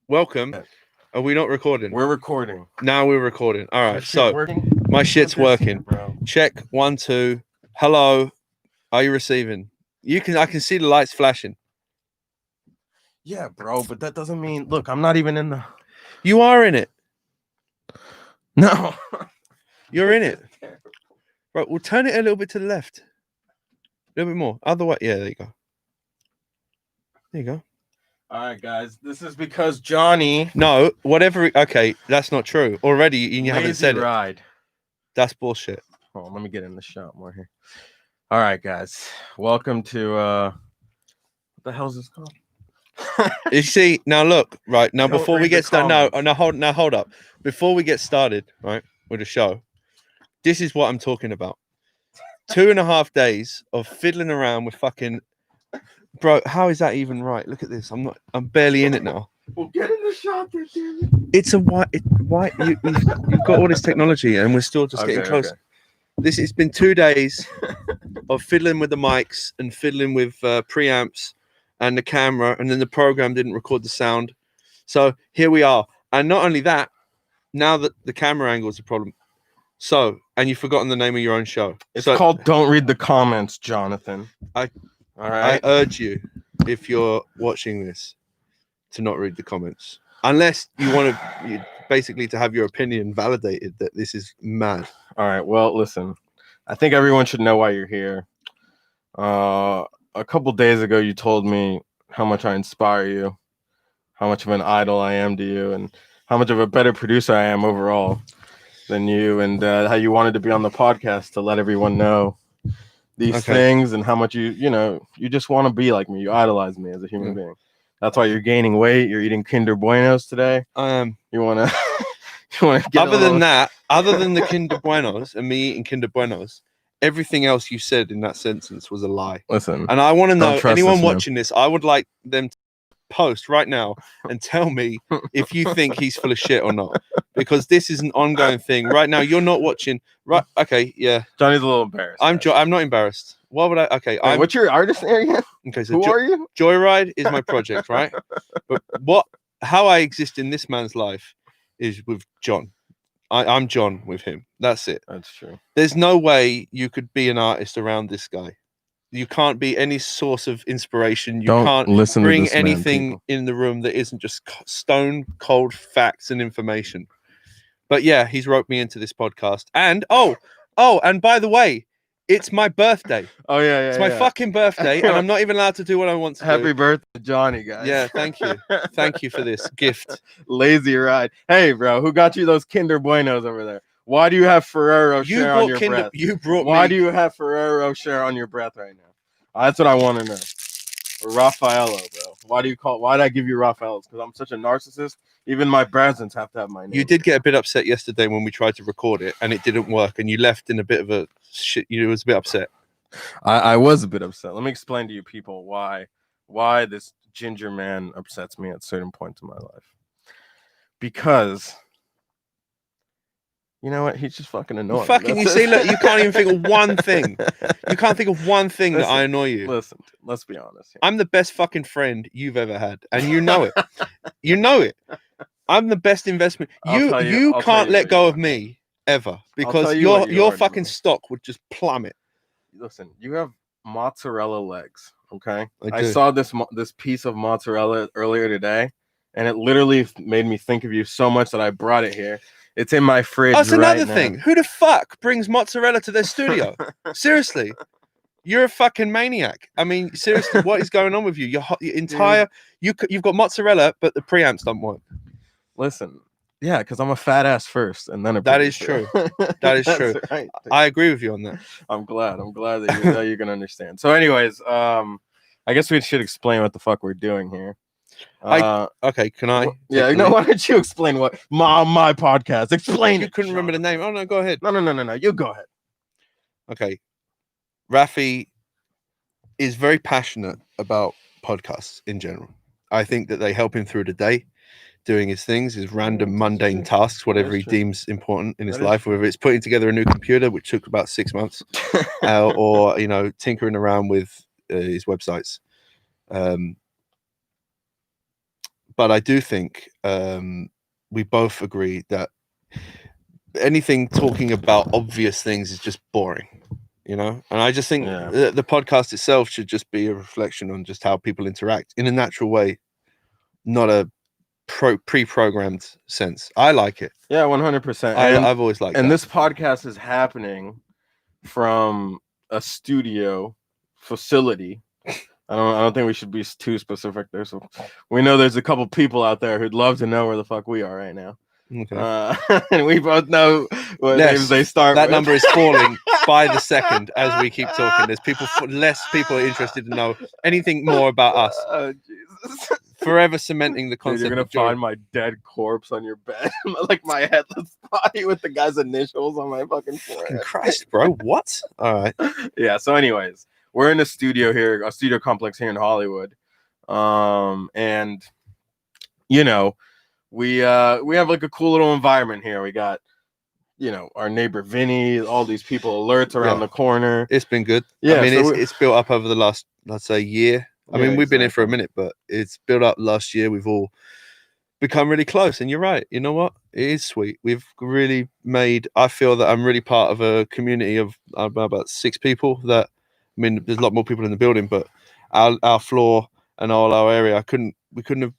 Welcome. Are we not recording? We're recording. Now we're recording. All right. So my shit's working. here, bro. Check 1, 2. Hello. Are you receiving? I can see the lights flashing. Yeah, bro, but that doesn't mean. Look, I'm not even in the. You are in it. No, you're in it. Right. We'll turn it a little bit to the left. A little bit more. Other way. Yeah. There you go. There you go. All right, guys. This is because Johnny. No. Whatever. Okay. That's not true. Already, you haven't said Joyryde. That's bullshit. Oh, let me get in the shot more here. All right, guys. Welcome to what the hell is this called? You see, now look, right now Don't before we read the get started, comments. now hold up. Before we get started, right, with the show, this is what I'm talking about. 2.5 days of fiddling around with fucking bro. How is that even right? Look at this. I'm barely in it now. We'll get in the shot there, damn it. It's a white. You've got all this technology, and we're still just getting close. Okay. It's been 2 days of fiddling with the mics and fiddling with preamps and the camera, and then the program didn't record the sound. So here we are. And not only that, now that the camera angle is a problem. So, and you've forgotten the name of your own show. It's called Don't Read the Comments, Jonathan. All right. I urge you, if you're watching this, to not read the comments. Unless you want to basically to have your opinion validated that this is mad. All right. Well, listen, I think everyone should know why you're here. A couple days ago, you told me how much I inspire you, how much of an idol I am to you, and how much of a better producer I am overall than you, and how you wanted to be on the podcast to let everyone know these things, and how much you just want to be like me. You idolize me as a human being. That's why you're gaining weight. You're eating Kinder Buenos today. You want to get other than the Kinder Buenos and me eating Kinder Buenos, everything else you said in that sentence was a lie. Listen, and I want to know, anyone watching this, I would like them to post right now and tell me if you think he's full of shit or not, because this is an ongoing thing right now. You're not watching, right? Okay, yeah. Johnny's a little embarrassed. I'm not embarrassed. Why would I? Okay, wait, what's your artist name again? Okay, so who are you? Joyryde is my project, right? But how I exist in this man's life is with John. I'm John with him. That's it. That's true. There's no way you could be an artist around this guy. You can't be any source of inspiration. You can't bring anything in the room that isn't just stone cold facts and information. But yeah, he's roped me into this podcast. And and by the way, it's my birthday. Oh yeah. It's my fucking birthday, and I'm not even allowed to do what I want to do. Happy birthday, Johnny, guys. Yeah, thank you. Thank you for this gift. Lazy ride. Hey, bro, who got you those Kinder Buenos over there? Why do you have Ferrero share on your breath? Why do you have Ferrero share on your breath right now? That's what I want to know. Raffaello, bro. Why did I give you Raffaello's? Because I'm such a narcissist. Even my presents have to have my name. You did get a bit upset yesterday when we tried to record it and it didn't work, and you left in a bit of a shit. You was a bit upset. I was a bit upset. Let me explain to you people why this ginger man upsets me at certain points in my life. Because you know what? He's just fucking annoying. You see, look, you can't even think of one thing. You can't think of one thing that I annoy you. Listen, let's be honest here. I'm the best fucking friend you've ever had, and you know it. You know it. I'm the best investment. You can't let go of me ever, because your fucking stock would just plummet. Listen, you have mozzarella legs, okay? I saw this piece of mozzarella earlier today, and it literally made me think of you so much that I brought it here. It's in my fridge. That's another thing. Who the fuck brings mozzarella to their studio? Seriously. You're a fucking maniac. I mean, seriously, what is going on with you? Your entire you've got mozzarella, but the preamps don't work. Listen, yeah, because I'm a fat ass first, and then that is true. That is true. Right. I agree with you on that. I'm glad that you're gonna understand. So, anyways, I guess we should explain what the fuck we're doing here. Okay, can I? Yeah, why don't you explain what my podcast? Explain it. You couldn't remember the name. Oh no, go ahead. No. You go ahead. Okay. Rafi is very passionate about podcasts in general. I think that they help him through the day, doing his things, his random mundane tasks, whatever he deems important in his life, whether it's putting together a new computer, which took about 6 months, or tinkering around with his websites. but I do think we both agree that anything talking about obvious things is just boring, you know. And I just think the podcast itself should just be a reflection on just how people interact in a natural way, not a pre-programmed sense. I like it. Yeah, 100%. I've always liked and that. This podcast is happening from a studio facility. I don't think we should be too specific there. So we know there's a couple people out there who'd love to know where the fuck we are right now. Okay. And we both know what names they start that with. number is falling by the second as we keep talking. There's less people are interested to know anything more about us. Oh, Jesus. Forever cementing the concept. Dude, you're gonna find my dead corpse on your bed, like my headless body with the guy's initials on my fucking forehead. Christ, bro, what? All right. Yeah. So, anyways, we're in a studio here, a studio complex here in Hollywood, and you know, we have like a cool little environment here. We got, you know, our neighbor Vinny, all these people alerts around the corner. It's been good. Yeah, I mean, it's built up over the last, let's say, year. I mean, we've been in for a minute, but it's built up last year. We've all become really close. And you're right. You know what? It is sweet. We've really I feel that I'm really part of a community of about 6 people that, I mean, there's a lot more people in the building, but our floor and all our area, we couldn't have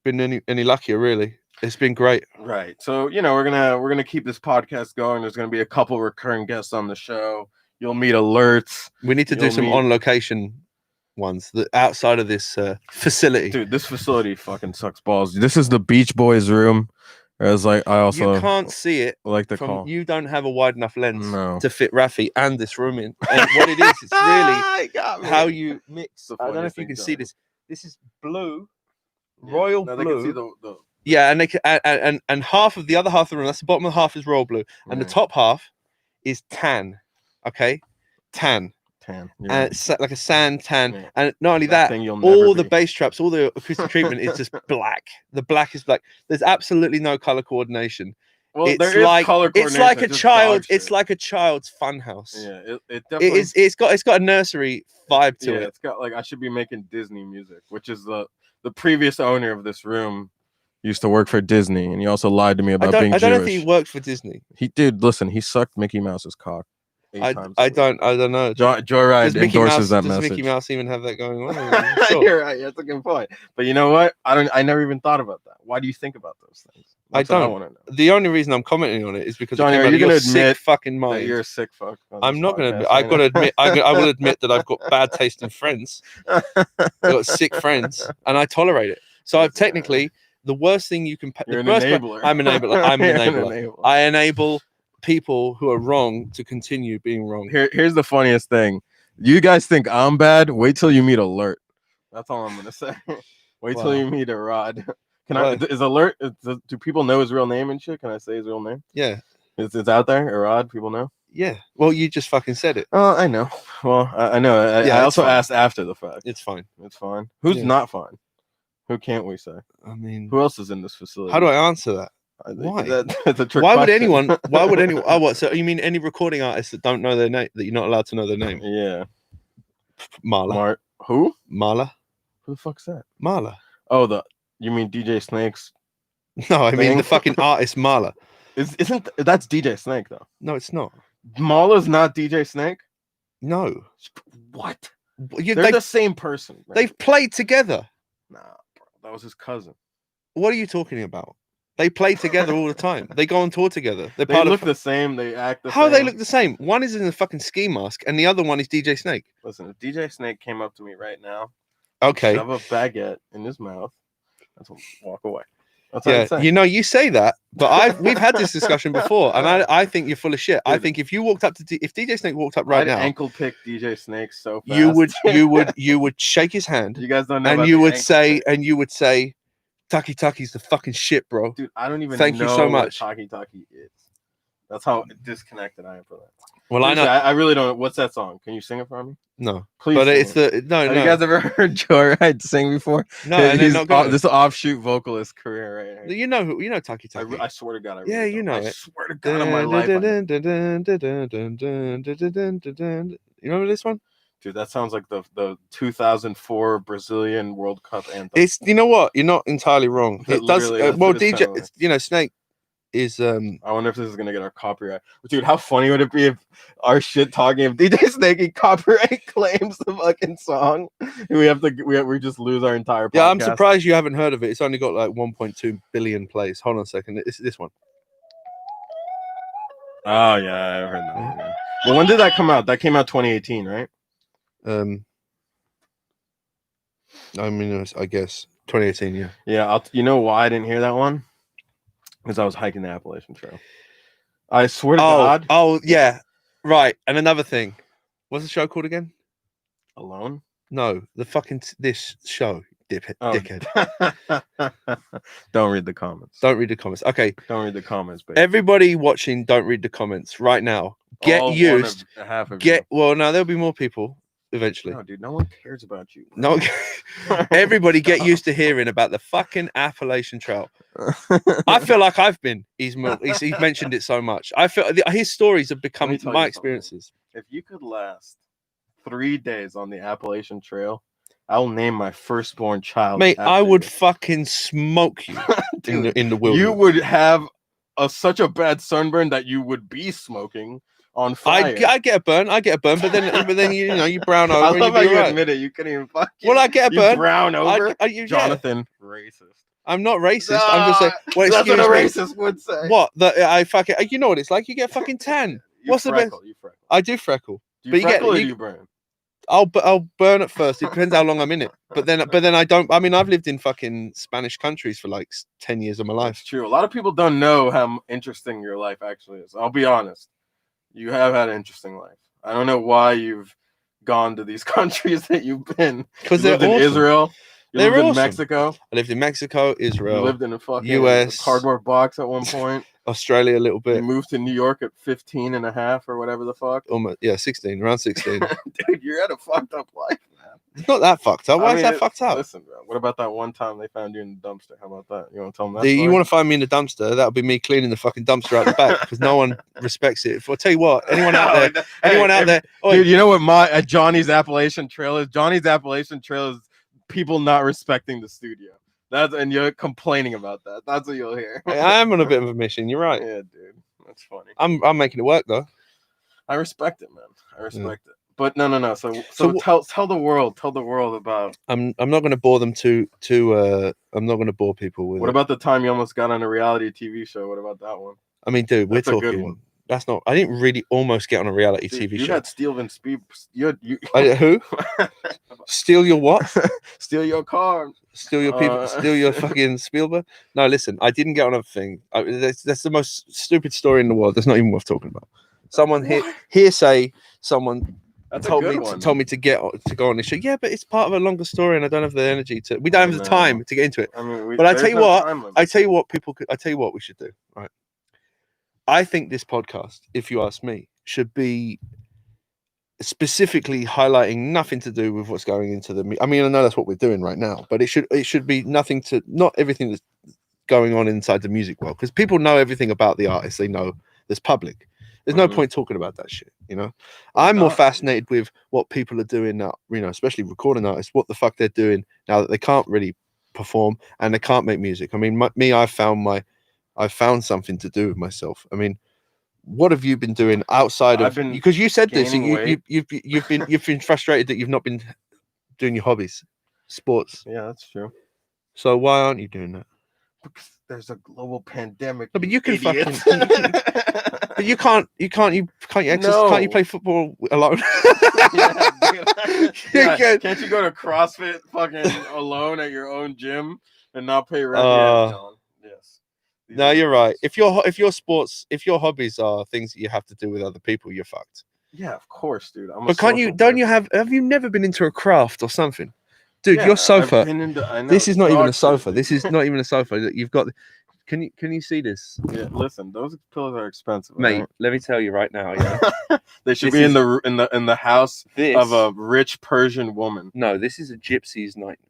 been any luckier, really. It's been great. Right. So, you know, we're gonna keep this podcast going. There's gonna be a couple recurring guests on the show. You'll meet alerts. We need to do some on location ones that outside of this facility. Dude, this facility fucking sucks balls. This is the Beach Boys room. As like I also you can't see it. Like the call. You don't have a wide enough lens to fit Rafi and this room in. And what it is, it's really how you mix. I don't know if you can see this. This is blue, royal blue. They can see the yeah, and they can, and half of the other half of the room. That's the bottom of the half is royal blue, and the top half is tan. Okay, tan. And it's like a sand tan, and not only that, all the bass traps, all the acoustic treatment is just black. The black is black. There's absolutely no color coordination. Well, it's like color coordination. It's like a child's fun house. Yeah, it definitely is. It's got a nursery vibe to it. It's got like I should be making Disney music, which is the previous owner of this room used to work for Disney, and he also lied to me about being Jewish. I don't know if he worked for Disney. Listen, he sucked Mickey Mouse's cock. I don't know. Joyryde endorses that message. Does Mickey Mouse even have that going on? Sure. You're right. That's a good point. But you know what? I never even thought about that. Why do you think about those things? I don't want to know. The only reason I'm commenting on it is because Johnny, are you going to admit fucking mind that you're a sick fuck? I'm not going to admit. I've got to admit. I will admit that I've got bad taste in friends. I've got sick friends, and I tolerate it. So I've technically the worst thing you can. You're an enabler. I'm an enabler. I'm an enabler. I enable people who are wrong to continue being wrong. Here's the funniest thing. You guys think I'm bad? Wait till you meet Alert. That's all I'm gonna say. Wait till you meet Rod. Is Alert? Do people know his real name and shit? Can I say his real name? Yeah. It's out there. Rod. People know. Yeah. Well, you just fucking said it. Oh, I know. Well, I know. I also asked after the fact. It's fine. It's fine. Who's not fine? Who can't we say? I mean, who else is in this facility? How do I answer that? Why? That's a trick Why would question. anyone? Why would anyone? Oh, what? So you mean any recording artists that don't know their name, that you're not allowed to know their name? Yeah. Marla. Who? Marla. Who the fuck's that? Marla. Oh, you mean DJ Snake's? No, I mean the fucking artist Marla. Isn't that's DJ Snake though? No, it's not. Marla's not DJ Snake. No. What? They're the same person. Man. They've played together. Nah, bro, that was his cousin. What are you talking about? They play together all the time. They go on tour together. They look the same. They act the same. How they look the same? One is in a fucking ski mask, and the other one is DJ Snake. Listen, if DJ Snake came up to me right now, okay, shove a baguette in his mouth, that's what walk away. That's what I'd say. You know, you say that, but we've had this discussion before, and I think you're full of shit. Dude, I think if you walked up to if DJ Snake walked up right now, ankle pick DJ Snake so fast. you would shake his hand. You guys don't know. And you would say. Taki Taki's the fucking shit, bro. Dude, I don't even Thank know you so much. What Taki Taki is. That's how disconnected I am from that. Well, I know. I really don't. What's that song? Can you sing it for me? No. Please. But it's no. Have you guys ever heard Joyryde sing before? No, this offshoot vocalist career right here. You know Taki Taki. I swear to God, I really yeah, you know it. I swear to God, on my life. You remember this one? Dude, that sounds like the 2004 Brazilian World Cup anthem. It's, you know what? You're not entirely wrong. It does. Literally, that's Well, what it DJ, sounded like. you know, Snake is. I wonder if this is gonna get our copyright. Dude, how funny would it be if our shit talking if DJ Snakey copyright claims the fucking song and we just lose our entire podcast? Yeah, I'm surprised you haven't heard of it. It's only got like 1.2 billion plays. Hold on a second. It's this one. Oh yeah, I heard that one. Yeah. Well, when did that come out? That came out 2018, right? I mean, I guess 2018. Yeah. Yeah. You know why I didn't hear that one? Because I was hiking the Appalachian Trail. I swear to God. Oh yeah. Right. And another thing. What's the show called again? Alone? No, the fucking this show, dickhead. Don't read the comments. Don't read the comments. Okay. Don't read the comments, baby. Everybody watching, don't read the comments right now. Get used. Half of Well, no, there'll be more people eventually. No, dude, no one cares about you. No, everybody get used to hearing about the fucking Appalachian Trail. I feel like I've been. He's mentioned it so much. I feel his stories have become my experiences. If you could last 3 days on the Appalachian Trail, I'll name my firstborn child. Mate, I would fucking smoke you dude, in the wilderness. You would have such a bad sunburn that you would be smoking on fire. I get a burn, but then you brown over. I love how you right. admit it. You couldn't even fucking. Well, I get a burn. Brown over. Jonathan, racist. I'm not racist. I'm just saying. Well, that's what a racist would say. What? I fucking. You know what it's like. You get fucking tan. What's the best? You freckle. I do freckle. Do you freckle or do you burn? I'll burn at first. It depends how long I'm in it. But then I don't. I mean, I've lived in fucking Spanish countries for like 10 years of my life. It's true. A lot of people don't know how interesting your life actually is. I'll be honest. You have had an interesting life. I don't know why you've gone to these countries that you've been. Because they're lived in Israel. You lived in Mexico. I lived in Mexico, Israel. You lived in a fucking US cardboard box at one point. Australia a little bit. You moved to New York at 15 and a half or whatever the fuck. Almost, yeah, 16, around 16. Dude, you're at a fucked up life, man. It's not that fucked up. Why is that fucked up? Listen, bro. What about that one time they found you in the dumpster? How about that? You want to tell them that? You want to find me in the dumpster? That'll be me cleaning the fucking dumpster out the back because no one respects it. I'll tell you what, anyone out there, dude, you know what Johnny's Appalachian Trail is? Johnny's Appalachian Trail is people not respecting the studio. And you're complaining about that. That's what you'll hear. I am on a bit of a mission. You're right. Yeah, dude. That's funny. I'm making it work though. I respect it, man. I respect it. But no. So tell the world about. I'm not going to bore them too. I'm not going to bore people with. What about the time you almost got on a reality TV show? What about that one? I mean, dude, That's we're talking. That's not. I didn't really almost get on a reality TV show. You had Steven Speed. Who? Steal your what? Steal your car. Steal your people. Steal your fucking Spielberg. No, listen. I didn't get on a thing. That's the most stupid story in the world. That's not even worth talking about. Someone hearsay. Someone told me to go on this show. Yeah, but it's part of a longer story, and I don't have the energy to. We don't have the time to get into it. I mean, but I tell you what we should do. Right. I think this podcast, if you ask me, should be specifically highlighting nothing to do with what's going into the. I mean, I know that's what we're doing right now, but it should be nothing to not everything that's going on inside the music world because people know everything about the artists. They know there's public. There's no point talking about that shit, you know. I'm more fascinated with what people are doing now, you know, especially recording artists. What the fuck they're doing now that they can't really perform and they can't make music. I mean, I found something to do with myself. I mean, what have you been doing outside of? Because you said this, you've been frustrated that you've not been doing your hobbies, sports. Yeah, that's true. So why aren't you doing that? Because there's a global pandemic. No, but you can but you can't exercise? No. Can't you play football alone? Can't you go to CrossFit fucking alone at your own gym and not pay rent? Yes. No, you're right. If your hobbies are things that you have to do with other people, you're fucked. Yeah, of course, dude. But have you never been into a craft or something? Dude, your sofa. This is not even a sofa. This is not even a sofa that you've got. Can you see this? Yeah, listen, those pillows are expensive, mate. Right? Let me tell you right now. Yeah, they should be in the house of a rich Persian woman. No, this is a gypsy's nightmare.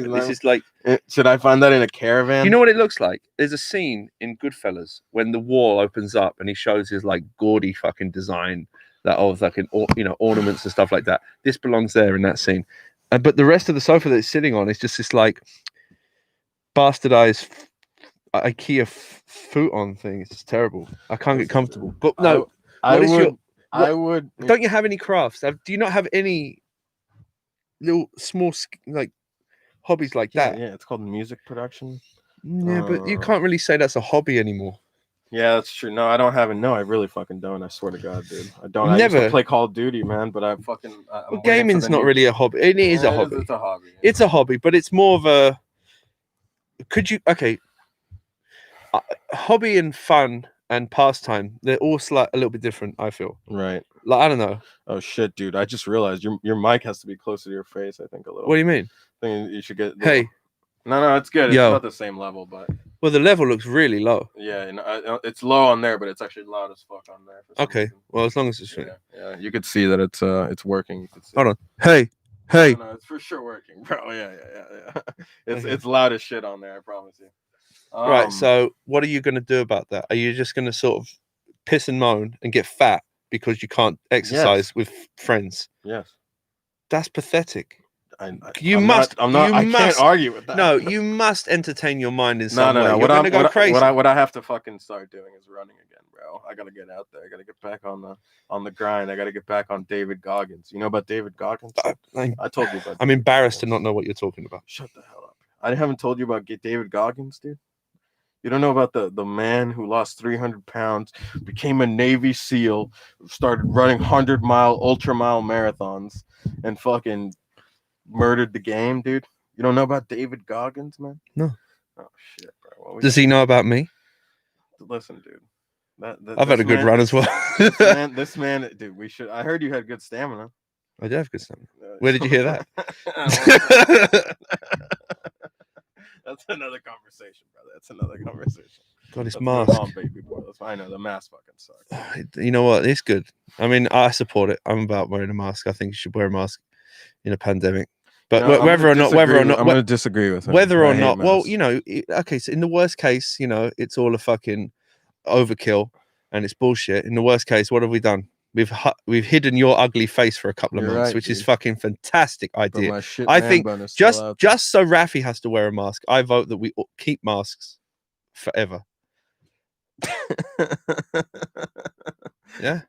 This is like. Should I find that in a caravan? You know what it looks like? There's a scene in Goodfellas when the wall opens up and he shows his like gaudy fucking design that of like ornaments and stuff like that. This belongs there in that scene. But the rest of the sofa that it's sitting on is just this like bastardized IKEA futon thing. It's just terrible. I can't get comfortable. But no, I what is would. your? I would. Don't you have any crafts? Do you not have any little small like hobbies like that? Yeah, it's called music production. Yeah, but you can't really say that's a hobby anymore. Yeah, that's true. No, I don't have it. No, I really fucking don't. I swear to God, dude. I don't. I Never used to play Call of Duty, man, but I'm well, waiting gaming's for not really a hobby. It is a hobby. It's a hobby. Yeah. It's a hobby, but it's more of a. Could you? Okay. Hobby and fun and pastime, they're all a little bit different, I feel. Right. Like, I don't know. Oh shit, dude! I just realized your mic has to be closer to your face. I think a little. What do you mean? I think you should get. Hey. No, it's good. It's Yo. about the same level, but. Well, the level looks really low. Yeah, and it's low on there, but it's actually loud as fuck on there. Okay. Reason. Well, as long as it's yeah, you could see that it's working. You could see. Hold on. Hey. No, it's for sure working, bro. Yeah. It's loud as shit on there. I promise you. Right. So, what are you going to do about that? Are you just going to sort of piss and moan and get fat because you can't exercise with friends? Yes. That's pathetic. I can't argue with that. No, you must entertain your mind in some way. No. You're going to go crazy. What I have to fucking start doing is running again, bro. I gotta get out there. I gotta get back on the grind. I gotta get back on David Goggins. You know about David Goggins? I told you about. I'm embarrassed to not know what you're talking about. Shut the hell up. I haven't told you about David Goggins, dude. You don't know about the man who lost 300 pounds, became a Navy SEAL, started running 100-mile, ultra-mile marathons, and fucking murdered the game, dude? You don't know about David Goggins, man? No. Oh, shit, bro. Well, does he know about me? Listen, dude. I've had a good run as well. this man, dude, we should. I heard you had good stamina. I do have good stamina. Where did you hear that? That's another conversation, brother. That's another conversation. God, it's mask. On, baby boy. I know the mask fucking sucks. You know what? It's good. I mean, I support it. I'm about wearing a mask. I think you should wear a mask in a pandemic. But whether or not, I'm going to disagree with him. Whether or not, well, you know, okay. So in the worst case, you know, it's all a fucking overkill and it's bullshit. In the worst case, what have we done? We've hidden your ugly face for a couple of months, which is fucking fantastic idea. I think just so Rafi has to wear a mask, I vote that we keep masks forever. Yeah.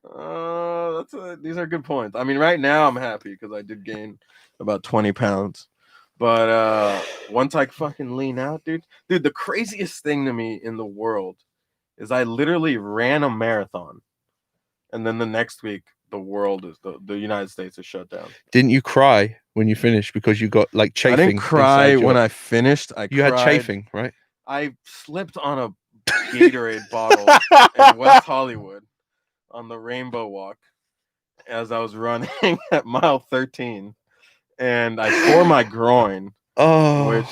These are good points. I mean, right now I'm happy because I did gain about 20 pounds. But once I fucking lean out, dude, the craziest thing to me in the world is I literally ran a marathon. And then the next week, the world is the United States is shut down. Didn't you cry when you finished because you got like chafing? I didn't cry when I finished. You had chafing, right? I slipped on a Gatorade bottle in West Hollywood on the Rainbow Walk as I was running at mile 13, and I tore my groin, which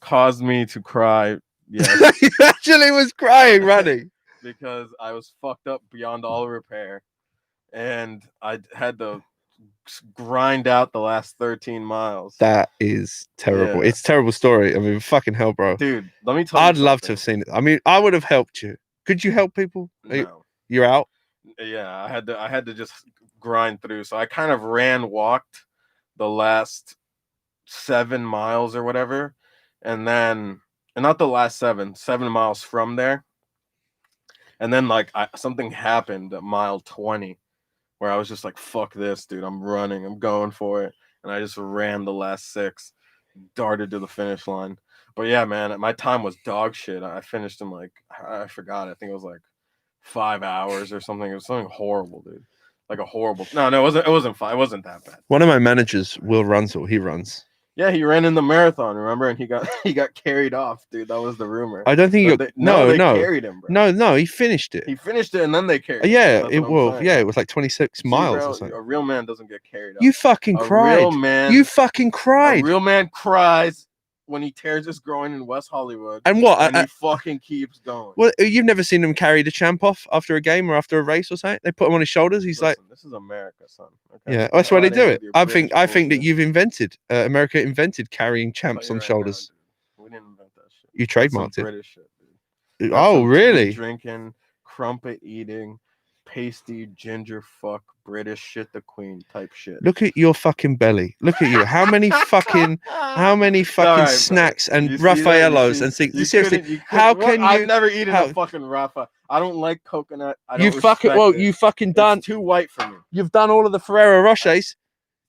caused me to cry. Yeah, you actually was crying running. Because I was fucked up beyond all repair, and I had to grind out the last 13 miles. That is terrible. Yeah. It's a terrible story. I mean, fucking hell, bro. Dude, let me tell you. I'd love to have seen it. I mean, I would have helped you. Could you help people? No. You're out? Yeah, I had to just grind through. So I kind of walked the last 7 miles or whatever, and not the last 7 miles from there. And then something happened at mile 20 where I was just like, fuck this, dude. I'm running. I'm going for it. And I just ran the last 6, darted to the finish line. But yeah, man, my time was dog shit. I finished in I forgot. I think it was 5 hours or something. It was something horrible, dude. Like a horrible. No, it wasn't fun. It wasn't that bad. One of my managers, Will Runsell, he runs. Yeah, he ran in the marathon, remember? And he got carried off, dude. That was the rumor. I don't think he got... No. Carried him, bro. No, he finished it. He finished it and then they carried him. Yeah, it was like 26 miles or something. A real man doesn't get carried off. You fucking cried. Real man, you fucking cried. A real man cries when he tears his groin in West Hollywood. And what? And he fucking keeps going. Well, you've never seen him carry the champ off after a game or after a race or something? They put him on his shoulders. He's like, this is America, son. Okay? Yeah, that's why they do it. I think that you've invented, America invented carrying champs on shoulders. We didn't invent that shit. You trademarked it. British shit, dude. Oh, really? Drinking, crumpet eating, pasty, ginger fuck, British shit the queen type shit. Look at your fucking belly. Look at you. How many fucking Alright, snacks brother. and You see that? Raffaellos and things? You Seriously, couldn't- how what? can I've you? never eaten how- a fucking Rafa. I don't like coconut. I You don't fucking respect it. you fucking done. It's too white for me. You've done all of the Ferrero Rochers.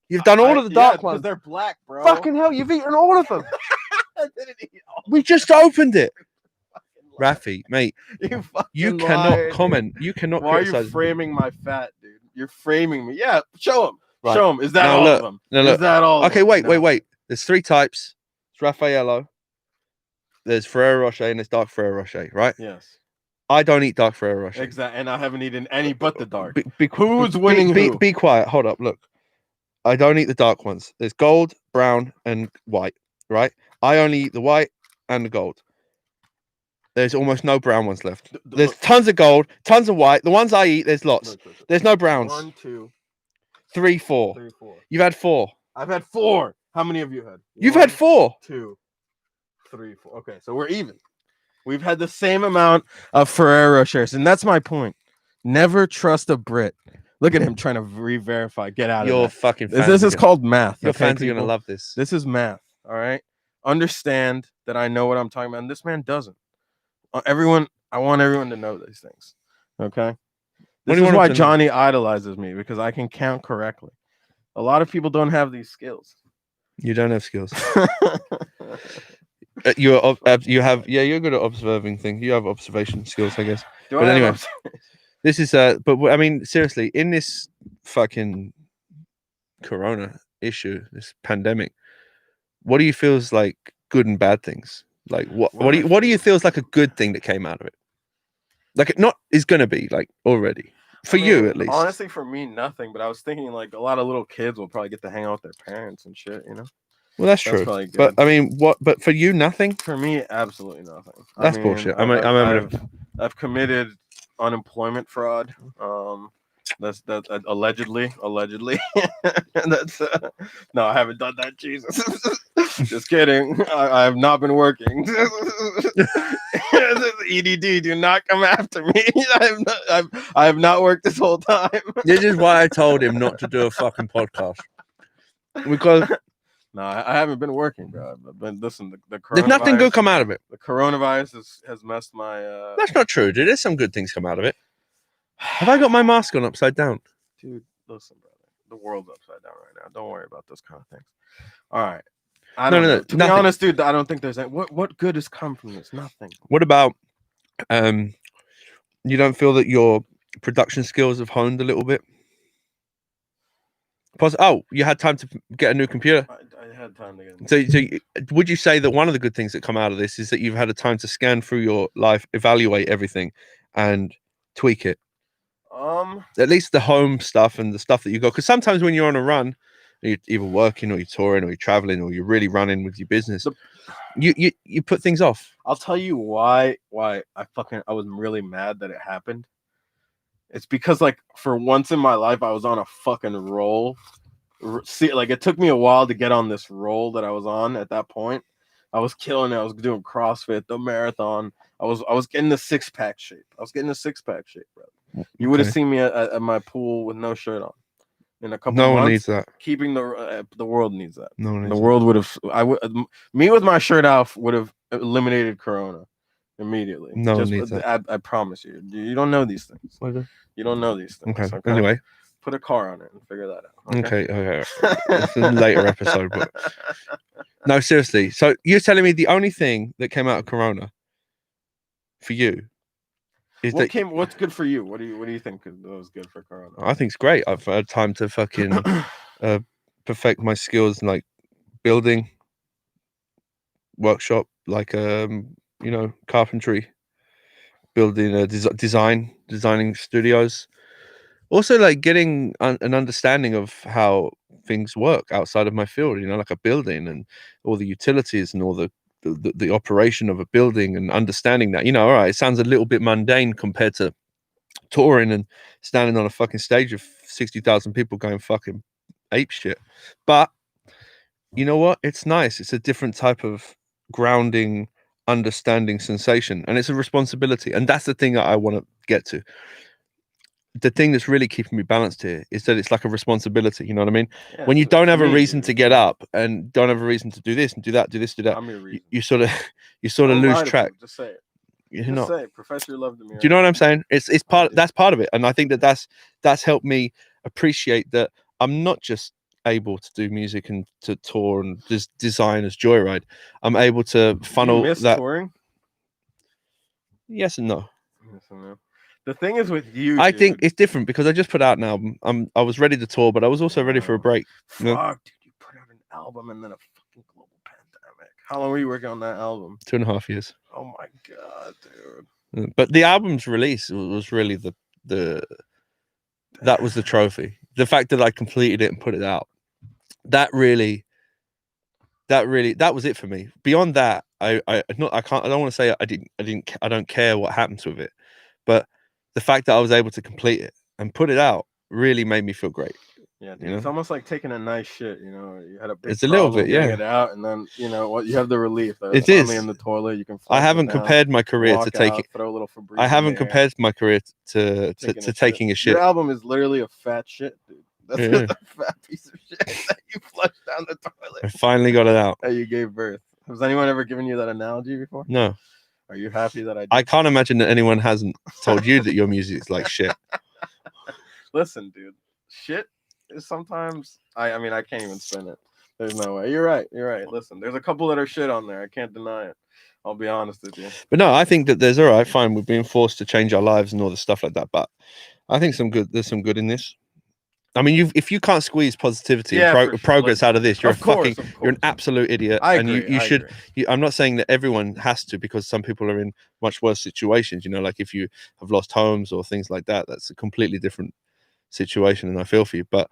You've done all of the dark because ones. they're black, bro. Fucking hell, you've eaten all of them. I didn't eat all. We just opened it. Rafi, mate, You cannot lied, comment. dude. You cannot Why are you criticize. framing my fat, dude? You're framing me. Yeah, show him. Right. Show him. Is that Now all look, of them? now Is look. that all? Okay, of them? wait. There's 3 types. It's Raffaello. There's Ferrero Rocher and there's dark Ferrero Rocher, right? Yes. I don't eat dark Ferrero Rocher. Exactly. And I haven't eaten any but the dark. Who's winning who? Be quiet. Hold up. Look. I don't eat the dark ones. There's gold, brown, and white, right? I only eat the white and the gold. There's almost no brown ones left. There's tons of gold, tons of white. The ones I eat, there's lots. Look. There's no browns. 1, 2, 3, 4. 3, 4. You've had 4. I've had 4. How many have you had? You've had 4. 2, 3, 4. Okay, so we're even. We've had the same amount of Ferrero Rochers, and that's my point. Never trust a Brit. Look at him trying to re-verify. Get out Your of fucking there. This is called math. Your okay, fans are people? gonna love this. This is math. All right. Understand that I know what I'm talking about, and this man doesn't. I want everyone to know these things. Okay. This is why Johnny idolizes me, because I can count correctly. A lot of people don't have these skills. You don't have skills. You're good at observing things. You have observation skills, I guess. But anyway, this is but I mean, seriously, in this fucking corona issue, this pandemic, what do you feel is like good and bad things? Like what do you feel is like a good thing that came out of it? Like it not is gonna be like already. For you at least. Honestly, for me, nothing. But I was thinking like a lot of little kids will probably get to hang out with their parents and shit, you know? Well, that's true. But I mean, but for you, nothing? For me, absolutely nothing. That's bullshit. I've committed unemployment fraud. That's allegedly. That's no, I haven't done that. Jesus, just kidding. I have not been working. EDD, do not come after me. I have not worked this whole time. This is why I told him not to do a fucking podcast, because no, I haven't been working, bro. But listen, the coronavirus, there's nothing good come out of it. The coronavirus has messed my. That's not true, dude. There's some good things come out of it. Have I got my mask on upside down? Dude, listen, brother. The world's upside down right now. Don't worry about those kind of things. All right. I don't know. To be honest, dude, I don't think there's any. What good has come from this? Nothing. What about you don't feel that your production skills have honed a little bit? You had time to get a new computer. I had time to get. So would you say that one of the good things that come out of this is that you've had a time to scan through your life, evaluate everything, and tweak it? At least the home stuff and the stuff that you got, because sometimes when you're on a run, you're either working or you're touring or you're traveling or you're really running with your business, you put things off. I'll tell you why I was really mad that it happened. It's because like for once in my life I was on a fucking roll. See, like it took me a while to get on this roll that I was on at that point. I was killing it. I was doing CrossFit, the marathon. I was getting the 6-pack shape. Bro. You would have seen me at my pool with no shirt on in a couple. No one needs that. Keeping the world needs that. No one needs the world would have. Me with my shirt off would have eliminated Corona immediately. No one needs that. I promise you. You don't know these things. You don't know these things. Okay. Anyway, put a car on it and figure that out. Okay. It's a later episode, but no, seriously. So you're telling me the only thing that came out of Corona for you is what's good for you? What do you think was good for Corona? I think it's great. I've had time to fucking perfect my skills in like building, workshop, like carpentry, building designing studios. Also, like getting an understanding of how things work outside of my field. Like a building and all the utilities and all the operation of a building, and understanding that, all right, it sounds a little bit mundane compared to touring and standing on a fucking stage of 60,000 people going fucking ape shit. But you know what? It's nice. It's a different type of grounding, understanding sensation, and it's a responsibility. And that's the thing that I want to get to. the thing that's really keeping me balanced here is that it's like a responsibility. You know what I mean? Yeah, When you don't have a me, reason dude, to it's get me. up and don't have a reason to do this and do that, do this, do that, I'm your reason. you sort of Don't lose lie to track. people. Just say it. You're Just not. say it. Profess your love to me. Do you know what I'm saying? It's I part do. that's part of it, and I think that that's helped me appreciate that I'm not just able to do music and to tour and just design as Joyryde. I'm able to Do you funnel miss that. touring? Yes and no. Yes or no? The thing is with you, I dude. think it's different because I just put out an album. I was ready to tour, but I was also ready for a break. Fuck, You know? dude, you put out an album and then a fucking global pandemic. How long were you working on that album? 2.5 years. Oh my god, dude. But the album's release was really the that was the trophy. The fact that I completed it and put it out. That was it for me. Beyond that, I don't want to say I don't care what happens with it, but the fact that I was able to complete it and put it out really made me feel great. Yeah, dude. You know? It's almost like taking a nice shit. You know, you had a big It's a little problem bit, getting yeah. it out, and then you know what? You have the relief that It it's finally is. in the toilet. You can. I flush haven't it down, compared my career to walk taking. out, throw a little Febreze I in haven't the air, compared my career to taking a shit. Your album is literally a fat shit, dude. That's Yeah. just a fat piece of shit that you flushed down the toilet. I finally got it out. That you gave birth. Has anyone ever given you that analogy before? No, Are you happy that I did? I can't imagine that anyone hasn't told you that your music's like shit. Listen, dude, shit is sometimes. I mean, I can't even spin it. There's no way. You're right. You're right. Listen, there's a couple that are shit on there. I can't deny it. I'll be honest with you. But no, I think that there's all right, fine. We're being forced to change our lives and all the stuff like that. But I think there's some good in this. I mean, if you can't squeeze positivity Yeah, and for sure. progress Listen, out of this, you're of course. you're an absolute idiot. I and agree. you I should. agree. I'm not saying that everyone has to, because some people are in much worse situations. You know, like if you have lost homes or things like that, that's a completely different situation, and I feel for you. But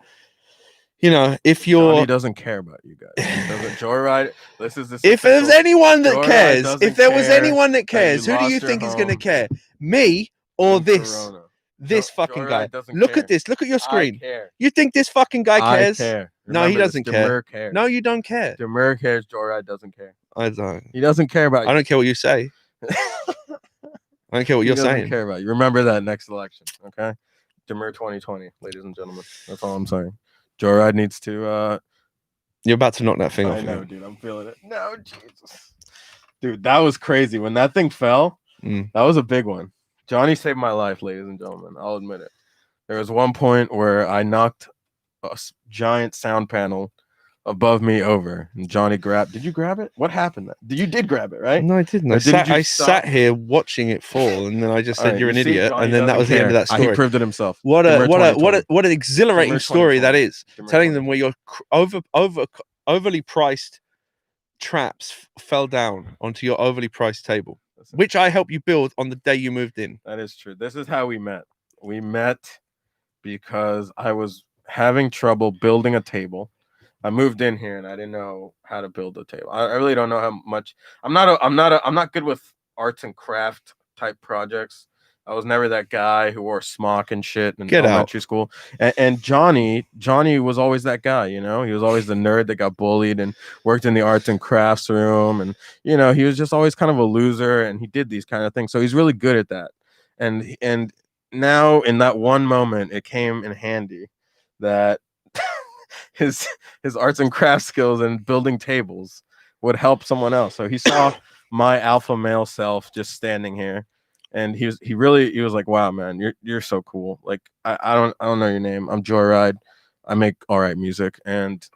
you know, if you're Johnny doesn't care about you guys. Doesn't Joyryde. This is the. If there's anyone that Joyryde cares, doesn't if there was care anyone that that you cares, who do lost you your think is going to home care? Me or in this? Corona. This fucking guy. Joyryde doesn't Look care. at this. Look at your I screen. care. You think this fucking guy I cares? care. No, he Remember this, doesn't care. DEMUR cares. No, you don't care. DEMUR cares. Joyryde doesn't care. I don't. He doesn't care about you. I don't care what you say. I don't care what you're He doesn't saying. care about you. Remember that next election, okay? DEMUR 2020, ladies and gentlemen. That's all I'm saying. Joyryde needs to. You're about to knock that thing off. I know, dude. I'm feeling it. No, Jesus. Dude, that was crazy. When that thing fell, that was a big one. Johnny saved my life, ladies and gentlemen. I'll admit it. There was one point where I knocked a giant sound panel above me over, and Johnny grabbed. Did you grab it? What happened? You did grab it, right? No, I didn't. I sat here watching it fall, and then I just said, "You're an idiot," and then that was the end of that story. He proved it himself. What an exhilarating story that is! Telling them where your overly priced traps fell down onto your overly priced table, which I helped you build on the day you moved in. That is true. This is how we met. We met because I was having trouble building a table. I moved in here and I didn't know how to build a table. I really don't know how much. I'm not good with arts and craft type projects. I was never that guy who wore smock and shit in elementary school. And Johnny was always that guy, you know. He was always the nerd that got bullied and worked in the arts and crafts room, and you know, he was just always kind of a loser, and he did these kind of things. So he's really good at that. And now in that one moment, it came in handy that his arts and crafts skills and building tables would help someone else. So he saw my alpha male self just standing here. And he was like, wow, man, you're so cool. Like, I don't know your name. I'm Joyryde. I make all right music, and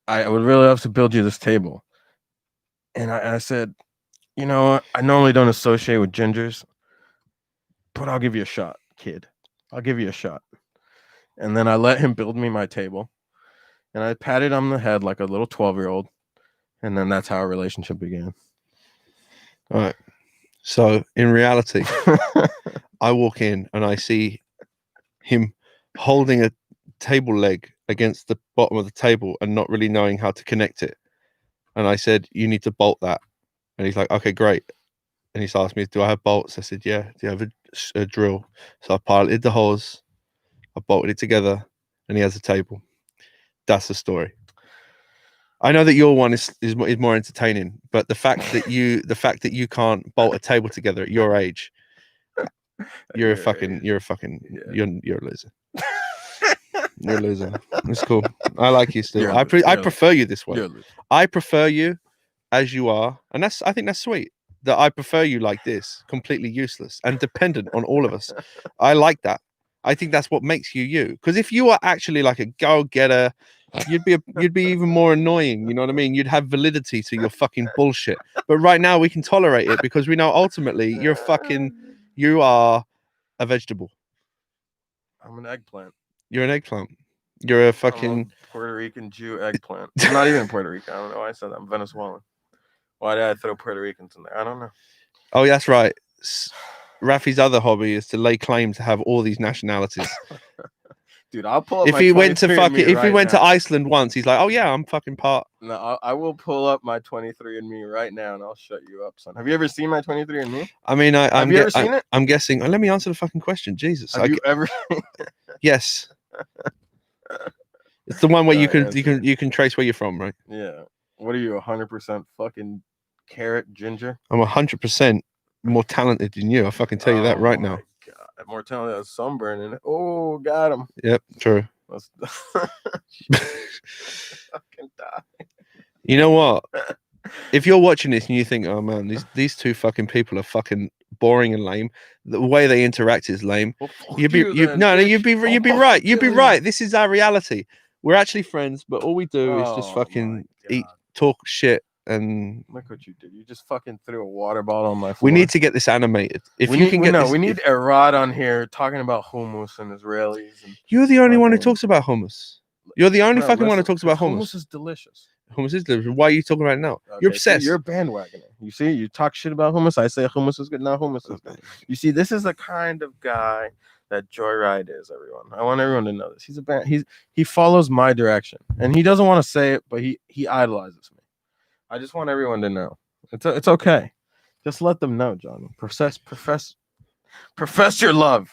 I would really love to build you this table. And I said, you know, I normally don't associate with gingers, but I'll give you a shot, kid. I'll give you a shot. And then I let him build me my table, and I patted him on the head like a little 12-year-old, and then that's how our relationship began. All right. So in reality, I walk in and I see him holding a table leg against the bottom of the table and not really knowing how to connect it. And I said, "You need to bolt that." And he's like, "Okay, great." And he's asked me, "Do I have bolts?" I said, "Yeah." "Do you have a drill?" So I piloted the hose, I bolted it together, and he has a table. That's the story. I know that your one is more entertaining, but the fact that you can't bolt a table together at your age You're a fucking you're a loser. You're a loser. It's cool. I like you still. I prefer you this way. I prefer you as you are, and I think that's sweet. That I prefer you like this, completely useless and dependent on all of us. I like that. I think that's what makes you you. Because if you are actually like a go-getter, you'd be even more annoying. You know what I mean? You'd have validity to your fucking bullshit. But right now we can tolerate it because we know ultimately you are a vegetable. I'm an eggplant. You're an eggplant. You're a fucking I'm a Puerto Rican Jew eggplant. I'm not even Puerto Rican. I don't know why I said that. I'm Venezuelan. Why did I throw Puerto Ricans in there? I don't know. Oh, that's right. Rafi's other hobby is to lay claim to have all these nationalities. Dude, I'll pull up if he went to Iceland once, he's like, oh yeah, I'm fucking part. No, I will pull up my 23andMe right now and I'll shut you up, son. Have you ever seen my 23andMe? I mean, have you ever seen it? I'm guessing. Let me answer the fucking question. Jesus. Have you ever? Yes. It's the one where you can trace where you're from, right? Yeah. What are you, 100% fucking carrot ginger? I'm 100% more talented than you. I fucking tell you that right now. God, more talented than sunburn in it. Oh, got him. Yep, true. Fucking die. You know what? If you're watching this and you think, oh man, these two fucking people are fucking boring and lame, the way they interact is lame. Well, you'd be right. You'd be right. This is our reality. We're actually friends, but all we do is just fucking talk shit. And look what you did. You just fucking threw a water bottle on my floor. We need to get this animated. If we need a Rod on here talking about hummus and Israelis. And you're the only one who talks about hummus. You're the only fucking one who talks about hummus. Hummus is delicious. Hummus is delicious. Why are you talking about it now? Okay, you're obsessed. So you're a bandwagoner. You see, you talk shit about hummus. I say hummus is good. Now hummus is good. You see, this is the kind of guy that Joyryde is, everyone. I want everyone to know this. He follows my direction. And he doesn't want to say it, but he idolizes me. I just want everyone to know. It's okay. Just let them know, John. Profess your love.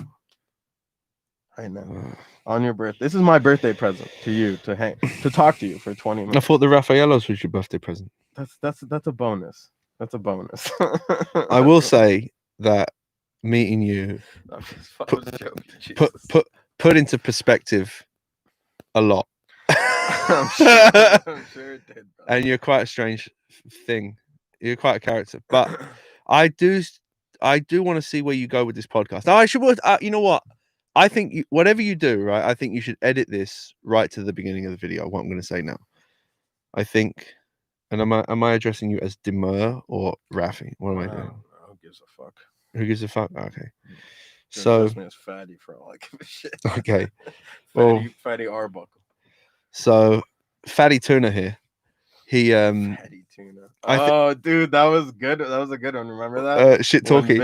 I know. On your birthday. This is my birthday present to you to talk to you for 20 minutes. I thought the Raffaellos was your birthday present. That's a bonus. That's a bonus. I will say that meeting you put into perspective a lot. I'm sure it did, bro. And you're quite a strange thing. You're quite a character, but I do want to see where you go with this podcast. Now, you know what? I think whatever you do, right? I think you should edit this right to the beginning of the video. What I'm going to say now, I think. And am I addressing you as DEMUR or Rafi? What am I doing? Who gives a fuck? Who gives a fuck? Okay. So me as Fatty for all I give a shit. Okay. Fatty Arbuckle. So Fatty Tuna here. He Fatty Tuna. Dude, that was good. That was a good one. Remember that? Shit talking.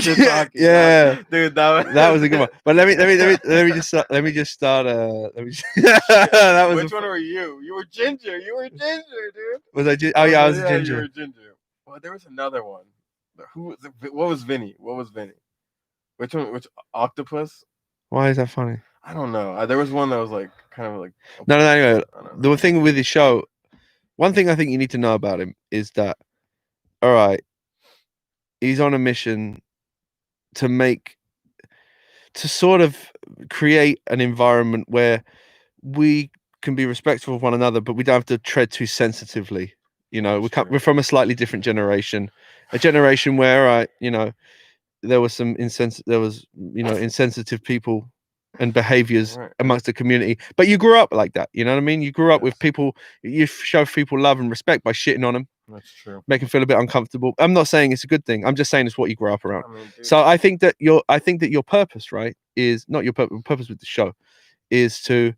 Shit talking. Yeah, dude, that was a good one. But let me just start. That was. Which one were you? You were ginger. Dude. Was I ginger? Oh yeah, I was ginger. You were ginger. Well, there was another one. What was Vinny? Which one? Which octopus? Why is that funny? I don't know. There was one that was like kind of like. No. Anyway, the thing with his show, one thing I think you need to know about him is that, all right, he's on a mission to sort of create an environment where we can be respectful of one another, but we don't have to tread too sensitively. You know, we're from a slightly different generation, a generation where there was insensitive people and behaviors amongst the community, but you grew up like that. You know what I mean? You grew up with people. You show people love and respect by shitting on them. That's true. Make them feel a bit uncomfortable. I'm not saying it's a good thing. I'm just saying it's what you grew up around. So I think that your purpose, right, is not your purpose with the show, is to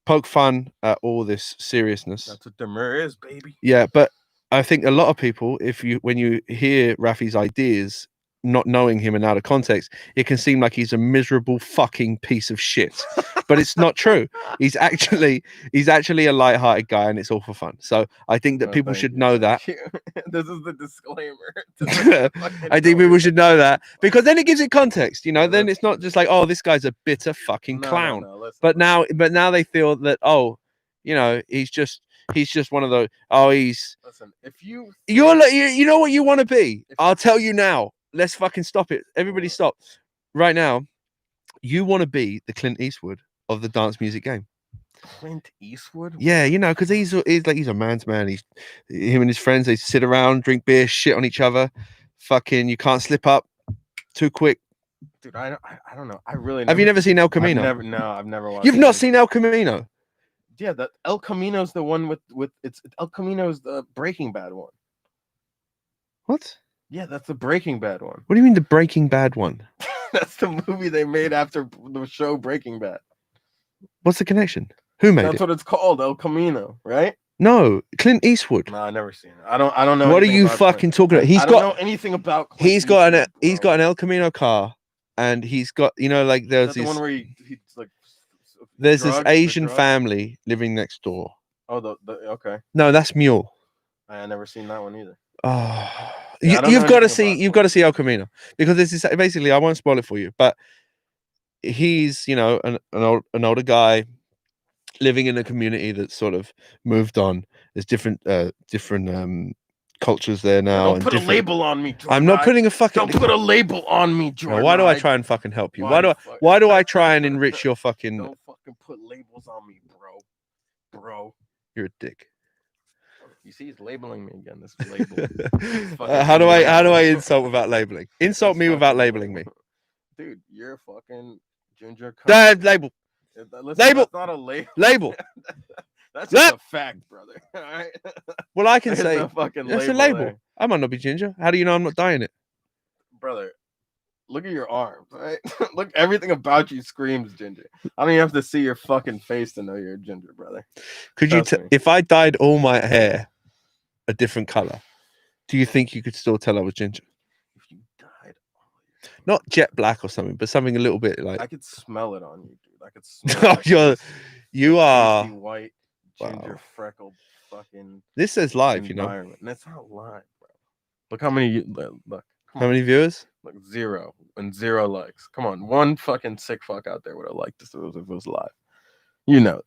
poke fun at all this seriousness. That's what DEMUR is, baby. Yeah, but I think a lot of people, when you hear Rafi's ideas, not knowing him and out of context, it can seem like he's a miserable fucking piece of shit, but it's not true. He's actually a light-hearted guy, and it's all for fun. So I think that people should know that. This is the disclaimer. I think people should know that, because then it gives it context. You know, then it's not just like, oh, this guy's a bitter fucking clown. But now they feel that, oh, you know, he's just one of those. Oh, listen. If you know what you want to be, I'll tell you now. Let's fucking stop it. Everybody stop. right now, you want to be the Clint Eastwood of the dance music game. Clint Eastwood? Yeah, you know, because he's a man's man. Him and his friends, they sit around, drink beer, shit on each other. Fucking, you can't slip up too quick. Dude, I don't know. I really Have you never seen El Camino? I've never watched. You've not seen El Camino? Yeah, the El Camino's the one with it's El Camino's the Breaking Bad one. What? Yeah, that's the Breaking Bad one. What do you mean the Breaking Bad one? That's the movie they made after the show Breaking Bad. What's the connection? Who made That's it? what it's called, El Camino, right? No, Clint Eastwood. No, I never seen it. I don't know. What are you fucking talking about? I don't know anything about. Clint He's got Eastwood, an El Camino car, and he's got, you know, like there's the this one where he's like. there's this Asian family living next door. Oh, the okay. No, that's Mule. I never seen that one either. Oh, Yeah, you've got to see El Camino, because this is basically, I won't spoil it for you, but he's, you know, an older guy living in a community that's sort of moved on. There's different cultures there now. Don't put a label on me, Joyryde. I'm not putting a fucking. Don't put a label on me, Joyryde. Why do I try and fucking help you? Why do I try and enrich your fucking? Don't fucking put labels on me, bro. You're a dick. You see, he's labeling me again. This is label. How do I insult without labeling? Insult me without labeling me. Dude, you're a fucking ginger. Dad, label. Listen, Label. That's not a label. Label. That's just a fact, brother. All right. Well, I can There's say no fucking that's a label. label. I might not be ginger. How do you know I'm not dyeing it? Brother, look at your arms, right? Look, everything about you screams ginger. I don't even have to see your fucking face to know you're a ginger, brother. Could you, if I dyed all my hair a different color, do you think you could still tell I was ginger? If you dyed not jet black or something, but something a little bit like. I could smell it on you, dude. I could smell. You are white, ginger, freckled, fucking. This says live, you know. And that's not live, bro. Look how many. Look. How many viewers? Like 0 and 0 likes. Come on, one fucking sick fuck out there would have liked this if it was live. You know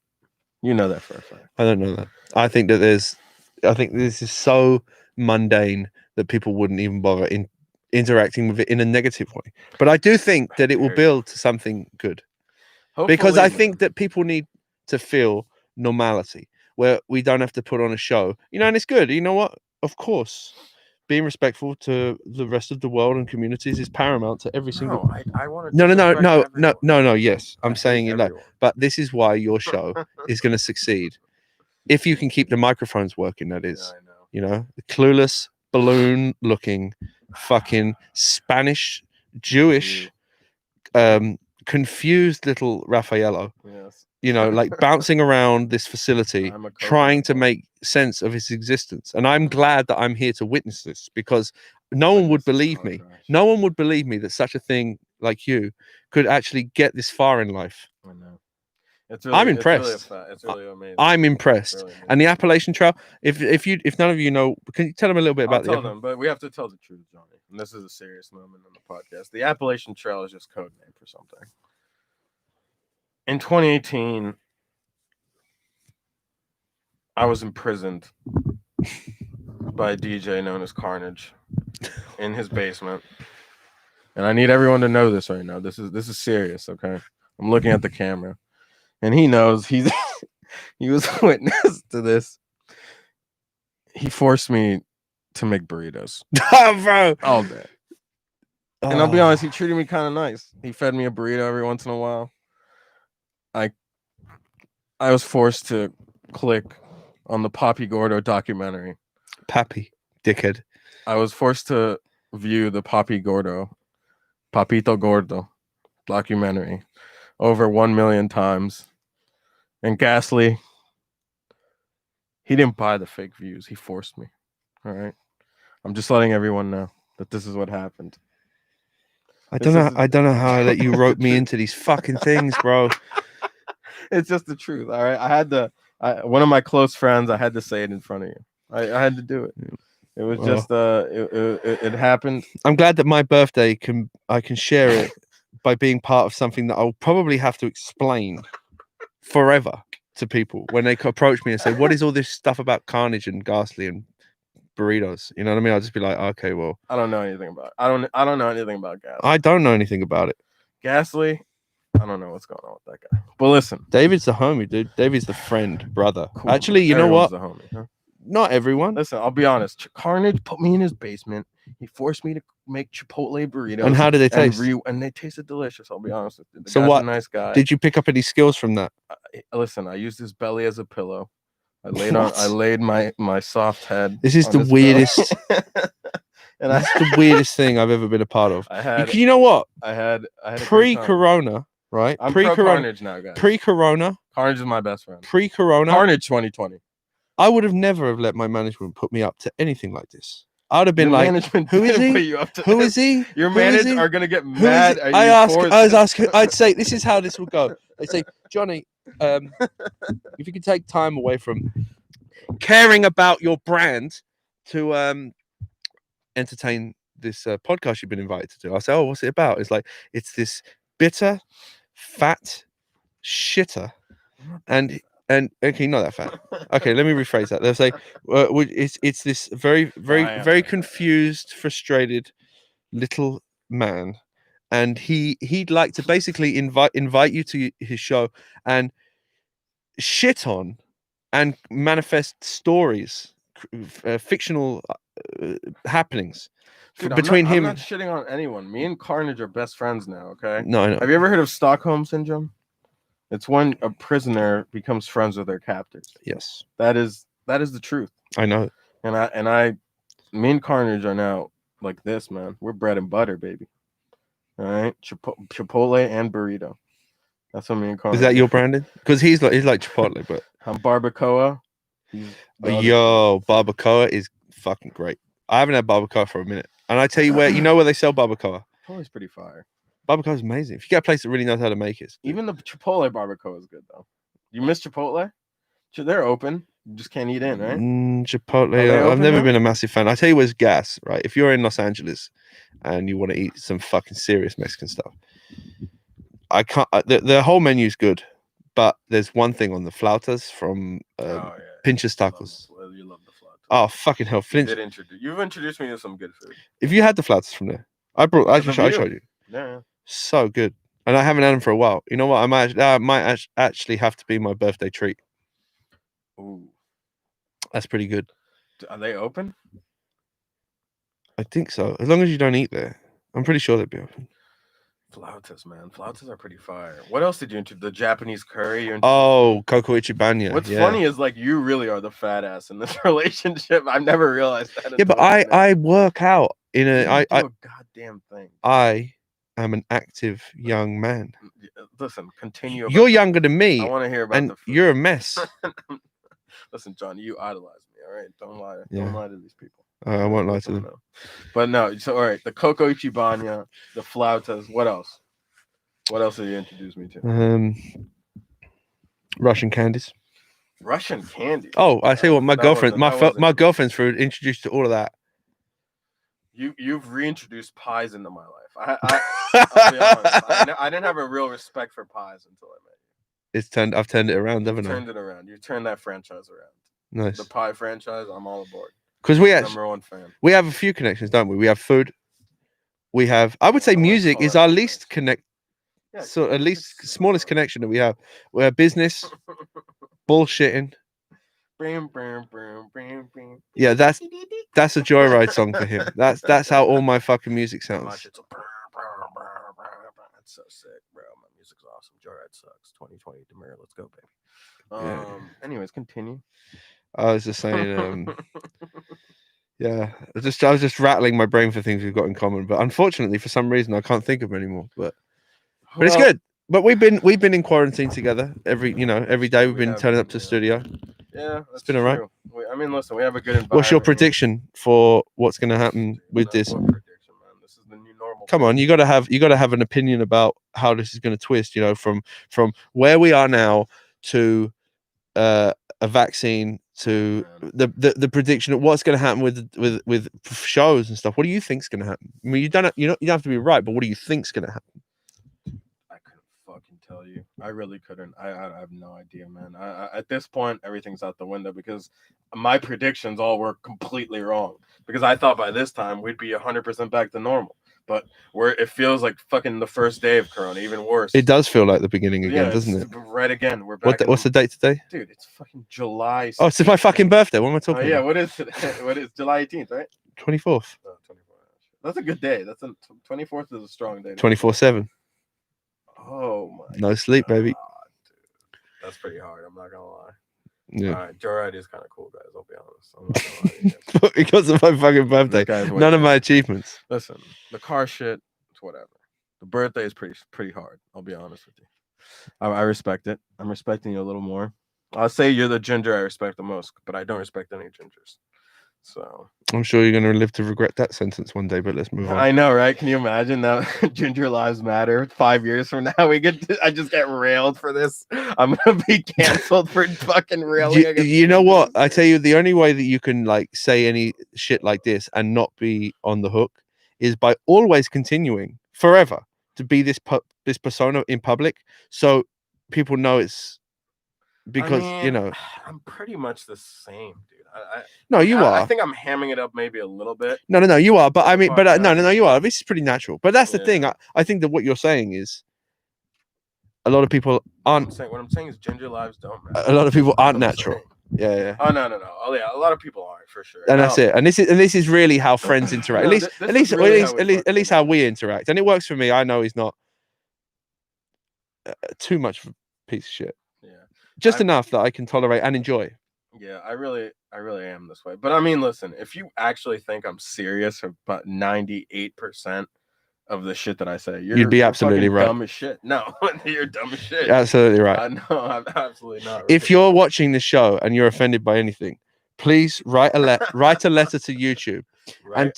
that for a fact. I don't know that. I think this is so mundane that people wouldn't even bother interacting with it in a negative way. But I do think that it will build to something good. Hopefully, because I think that people need to feel normality, where we don't have to put on a show, you know, and it's good. You know what? Of course, being respectful to the rest of the world and communities is paramount to every single. I want to. No. Yes, I'm saying it like, but this is why your show is going to succeed if you can keep the microphones working. That is, I know. You know, the clueless balloon-looking, fucking Spanish, Jewish, confused little Raffaello. Yes. You know, like bouncing around this facility, trying to make sense of his existence. And I'm glad that I'm here to witness this, because no one would believe me. No one would believe me that such a thing like you could actually get this far in life. I know. I'm impressed. It's really amazing. I'm impressed. Really amazing. And the Appalachian Trail, if none of you know, can you tell them a little bit about I'll tell them, but we have to tell the truth, Johnny. And this is a serious moment on the podcast. The Appalachian Trail is just code name for something. In 2018, I was imprisoned by a DJ known as Carnage in his basement. And I need everyone to know this right now. This is serious, okay? I'm looking at the camera. And he knows he was a witness to this. He forced me to make burritos. Oh, bro. All day. And I'll be honest, he treated me kind of nice. He fed me a burrito every once in a while. I was forced to click on the Papi Gordo documentary. Papi, dickhead. I was forced to view the Papito Gordo documentary over 1 million times. And Ghastly, he didn't buy the fake views. He forced me. All right. I'm just letting everyone know that this is what happened. I don't know how I let you rope me into these fucking things, bro. It's just the truth. All right. One of my close friends, I had to say it in front of you. I had to do it. It was just it happened. I'm glad that my birthday I can share it by being part of something that I'll probably have to explain forever to people when they approach me and say, "What is all this stuff about Carnage and Ghastly and burritos?" You know what I mean? I'll just be like, "Okay, well, I don't know anything about it. I don't know anything about Ghastly. I don't know anything about it. Gasly, I don't know what's going on with that guy. But listen, David's the homie, dude. David's the friend, brother. cool. Actually, you know Everyone's what? the homie, huh? Not everyone. Listen, I'll be honest. Carnage put me in his basement. He forced me to make Chipotle burritos. And how did they taste? And they tasted delicious. I'll be honest with you. The So guy's what? a nice guy. Did you pick up any skills from that? Listen, I used his belly as a pillow. I What? laid my soft head. This is on the his belly. weirdest. And That's the weirdest thing I've ever been a part of. I had You know what? I had a great time. Pre-corona, right? I'm pro Carnage now, guys. Pre-corona, Carnage is my best friend. pre-corona, Carnage 2020. I would have never have let my management put me up to anything like this. I would have been Your like, management who is didn't he? put you up to Who this. is he? Your Who is managers he? are gonna get Who is mad he? at you. I'd say, this is how this would go. They'd say, Johnny, if you could take time away from caring about your brand to entertain this podcast you've been invited to do. I'll say, oh, what's it about? It's like, it's this bitter, fat shitter, and okay, not that fat. Okay, let me rephrase that. They'll say, it's this very confused, frustrated little man, and he'd like to basically invite you to his show and shit on and manifest stories, fictional happenings. Dude, between I'm him. not shitting on anyone. Me and Carnage are best friends now. Okay. No, I know. Have you ever heard of Stockholm syndrome? It's when a prisoner becomes friends with their captors. Yes, that is the truth. I know. Me and Carnage are now like this, man. We're bread and butter, baby. All right, Chipotle and burrito. That's what me and Carnage. Is that your branding? Because he's like Chipotle, but I'm barbacoa. Barbacoa is fucking great. I haven't had barbacoa for a minute, and I tell you where. You know where they sell barbacoa? Chipotle's pretty fire. Barbacoa is amazing. If you get a place that really knows how to make it, even the Chipotle barbacoa is good though. You miss Chipotle? They're open. You just can't eat in, right? Chipotle. I've never been a massive fan. I tell you where's gas, right? If you're in Los Angeles and you want to eat some fucking serious Mexican stuff, I can't. The whole menu's good, but there's one thing on the flautas from Pinchos Tacos. You love the flautas. Oh fucking hell! You've introduced me to some good food. If you had the flautas from there, I showed you. Yeah. So good, and I haven't had them for a while. You know what? I might actually have to be my birthday treat. Ooh, that's pretty good. Are they open? I think so. As long as you don't eat there, I'm pretty sure they'd be open. Flautas, man. Flautas are pretty fire. What else did you introduce? The Japanese curry? Oh, Coco Ichibanya. What's funny is like you really are the fat ass in this relationship. I've never realized that. Yeah, but I work out in a goddamn thing. I am an active young man. Listen, continue. You're younger than me. I want to hear about and you're a mess. Listen, Johnny, you idolize me. All right, don't lie. Don't lie to these people. I won't lie to them. But no, so all right, the Coco Ichibanya, the flautas. What else? What else did you introduce me to? Russian candies. Russian candy. Oh, I tell you what, my girlfriend's food introduced to all of that. You've reintroduced pies into my life. I'll be honest. I didn't have a real respect for pies until I met you. I've turned it around, haven't I? Turned it around. You turned that franchise around. Nice. The pie franchise. I'm all aboard. Because number one fan. We have a few connections, don't we? We have food. We have. I would say music is our least connect. Yeah, so at least smallest connection that we have. We have business, bullshitting. Yeah, that's a Joyryde song for him. That's how all my fucking music sounds. That's so sick, bro. My music's awesome. Joyryde sucks. 2020 DEMUR. Let's go, baby. Anyways, continue. I was just saying. Yeah, I was just rattling my brain for things we've got in common, but unfortunately, for some reason, I can't think of them anymore. But it's good. But we've been in quarantine together every day. We've been turning up to the studio. Yeah, it's been all right. I mean, listen, we have a good environment. What's your prediction for what's going to happen with this? What prediction, man? This is the new normal. Come on, you got to have an opinion about how this is going to twist. You know, from where we are now to a vaccine to the prediction of what's going to happen with shows and stuff. What do you think's going to happen? I mean, you don't have to be right, but what do you think's going to happen? I couldn't fucking tell you. I really couldn't. I have no idea, man. At this point, everything's out the window because my predictions all were completely wrong. Because I thought by this time we'd be 100% back to normal. but it feels like fucking the first day of Corona, even worse. It does feel like the beginning again, yeah, doesn't it? Right again. We're back. What's the date today? Dude, it's fucking July. Oh, it's my fucking birthday. What am I talking yeah, about? what is it? What is July 18th, right? 24th. Oh, 24th. That's a good day. 24th is a strong day. 24/7. Oh my. No sleep, baby. Dude. That's pretty hard. I'm not gonna lie. Yeah. All right, Joyryde is kind of cool, guys. I'll be honest. I'm not gonna lie to you guys. Because of my fucking birthday. None of my achievements. Listen, the car shit, it's whatever. The birthday is pretty hard. I'll be honest with you. I respect it. I'm respecting you a little more. I'll say you're the ginger I respect the most, but I don't respect any gingers. So I'm sure you're going to live to regret that sentence one day, but let's move on. I know, right? Can you imagine that Ginger Lives Matter 5 years from now? I just get railed for this. I'm gonna be canceled for fucking railing. You know what? I tell you, the only way that you can like say any shit like this and not be on the hook is by always continuing forever to be this persona in public, so people know it's because I'm pretty much the same, dude. No, you are. I think I'm hamming it up maybe a little bit. No, you are. But I mean, no, you are. This is pretty natural. But that's the thing. I think that what you're saying is a lot of people aren't. What I'm saying is ginger lives don't matter. A lot of people aren't natural. Yeah. Oh no. Oh yeah, a lot of people aren't for sure. And that's it. And this is really how friends interact. At least how we interact. And it works for me. I know he's not too much of a piece of shit. Yeah. Just enough that I can tolerate and enjoy. Yeah, I really am this way. But I mean, listen, if you actually think I'm serious about 98% of the shit that I say, you'd be absolutely right. Dumb as shit. No, you're dumb as shit. Absolutely right. No, I'm absolutely not. If you're watching this show and you're offended by anything, please write a letter to YouTube and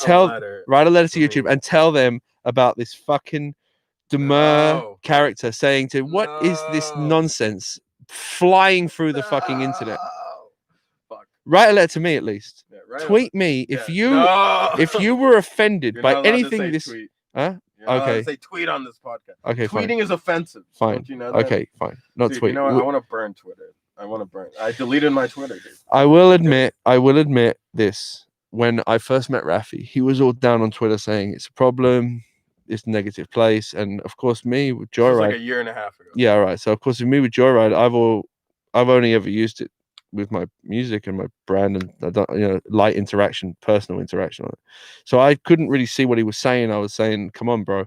write a letter to YouTube and tell them about this fucking DEMUR character saying to what is this nonsense flying through the fucking internet. Write a letter to me at least. Tweet me if you were offended by anything this. Huh? Okay. Say tweet on this podcast. Okay. Tweeting is offensive. Fine. Don't you know that? Okay. Fine. Not dude, tweet. You know what? I want to burn Twitter. I deleted my Twitter, dude. I will admit this. When I first met Rafi, he was all down on Twitter saying it's a problem, it's a negative place, and of course me with Joyryde. Like a year and a half ago. Yeah. Right. So of course with me with Joyryde, I've only ever used it with my music and my brand, and I don't, light interaction, personal interaction on it. So I couldn't really see what he was saying. I was saying, come on, bro.